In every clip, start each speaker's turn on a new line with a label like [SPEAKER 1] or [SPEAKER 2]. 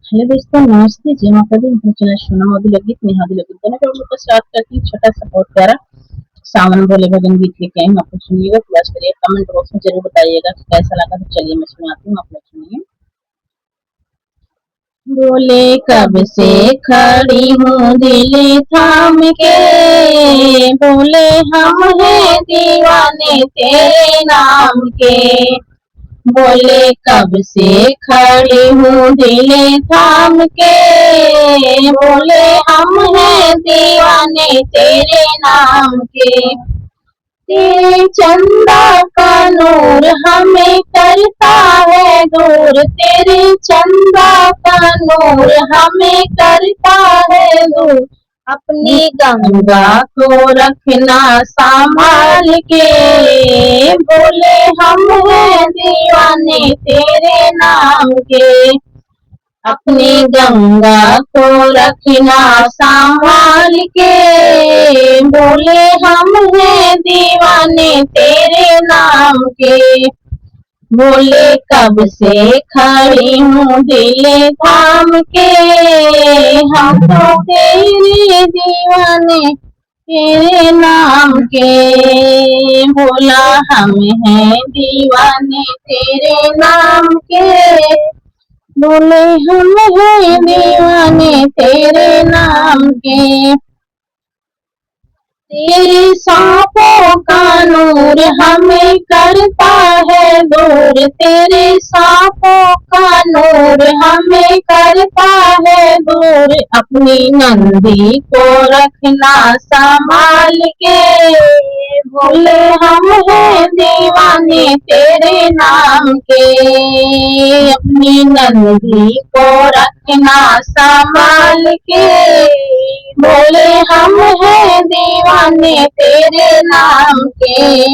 [SPEAKER 1] Hello दोस्तों, नमस्ते। जय माता दी। हम चैनल सोना मोदी लोकगीत नेहा दी लोकगीत दोनों का लोग स्टार्ट करके छोटा सा बहुत प्यारा सावन बोले भजन गीत लेके आई हूँ। आप लोग सुनिएगा, प्रयास करिए, कमेंट बॉक्स में जरूर बताइएगा कि कैसा लगा। तो चलिए मैं सुनाती हूँ, आप लोग सुनिए। बोले कब से खड़ी हूँ दिल थाम के, बोले हम हैं दीवाने तेरे नाम के। बोले कब से खड़ी हूँ दिल थाम के, बोले हम हैं दीवाने तेरे नाम के। तेरे चंदा का नूर हमें करता है दूर, तेरे चंदा का नूर हमें करता है दूर। अपनी गंगा को रखना संभाल के, बोले हम हैं दीवाने तेरे नाम के। अपनी गंगा को रखना संभाल के, बोले हम हैं दीवाने तेरे नाम के। बोले कब से खड़ी हूँ दिल थाम के, हम तो तेरे दीवाने तेरे नाम के। बोला हम हैं दीवाने तेरे नाम के, बोले हम हैं दीवाने तेरे नाम के। तेरे सांपों का नूर हमें करता है दूर, तेरे सांपों का नूर हमें करता है दूर। अपनी नंदी को रखना संभाल के, बोले हम हैं दीवाने तेरे नाम के। अपनी नंदी को रखना संभाल के, बोले हम हैं दीवाने तेरे नाम के।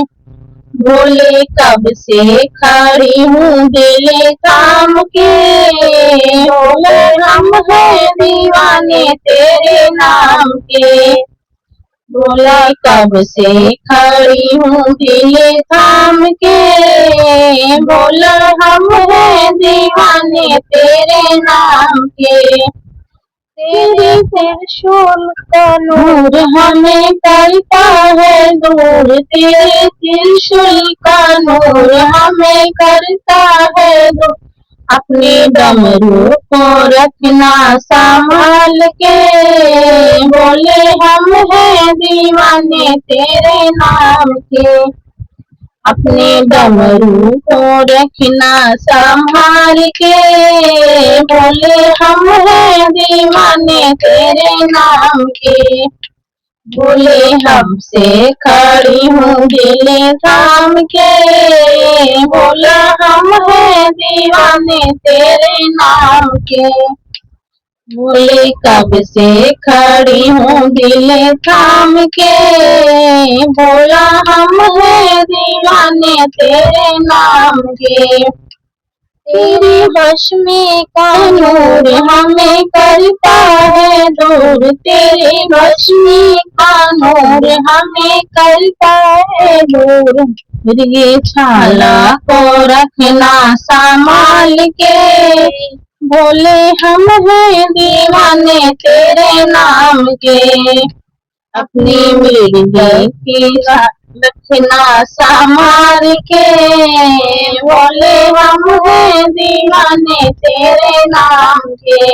[SPEAKER 1] बोले कब से खड़ी हूँ दिल थाम के, बोले हम हैं दीवाने तेरे नाम के। बोला कब से खड़ी हूँ दिल थाम के, बोला हम हैं दीवाने तेरे नाम के। तेरे त्रिशूल का नूर हमें करता है दूर, तेरे त्रिशूल का नूर हमें करता है दूर। अपने डमरू को रखना संभाल के, बोले हम हैं दीवाने तेरे नाम के। अपने डमरू को रखना संभाल के, बोले हम हैं दीवाने तेरे नाम के। बोले हमसे खड़ी हूँ दिल थाम के, बोला हम हैं दीवाने तेरे नाम के। बोले कब से खड़ी हूँ दिल थाम के, बोला हम हैं दीवाने तेरे नाम के। तेरी भस्मी का नूर हमें करता है दूर, तेरी भस्मी का नूर हमें करता है दूर। ये छाला को रखना संभाल के, बोले हम हैं दीवाने तेरे नाम के। अपनी मिर्गी की रखना संभाल के, बोले हम हैं दीवाने तेरे नाम के।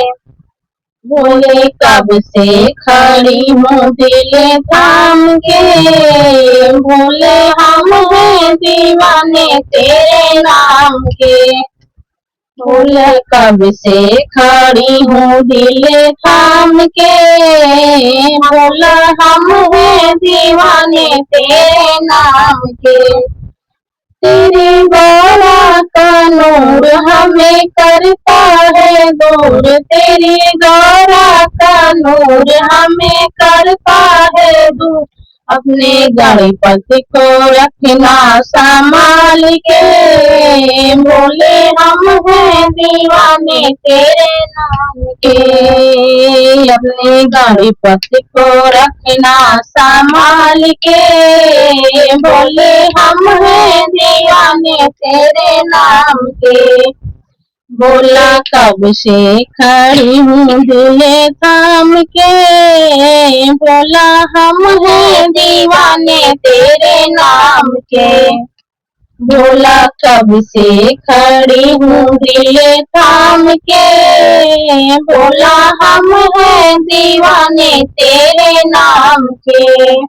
[SPEAKER 1] बोले कब से खड़ी हूँ दिल थाम के, बोले हम हैं दीवाने तेरे नाम के। बोले कब से खड़ी हूँ दिल थाम के, बोला हम हैं दीवाने तेरे नाम के। तेरी गौरा का नूर हमें करता है दूर, तेरी गौरा का नूर हमें करता है दूर। अपने गणपति को रखना संभाल के, बोले हम हैं दीवाने तेरे नाम के। अपने गणपति को रखना संभाल के, बोले हम हैं दीवाने तेरे नाम के। बोला कब से खड़ी हूँ दिल थाम के, बोला हम हैं दीवाने तेरे नाम के, बोला कब से खड़ी हूँ दिल थाम के, बोला हम हैं दीवाने तेरे नाम के।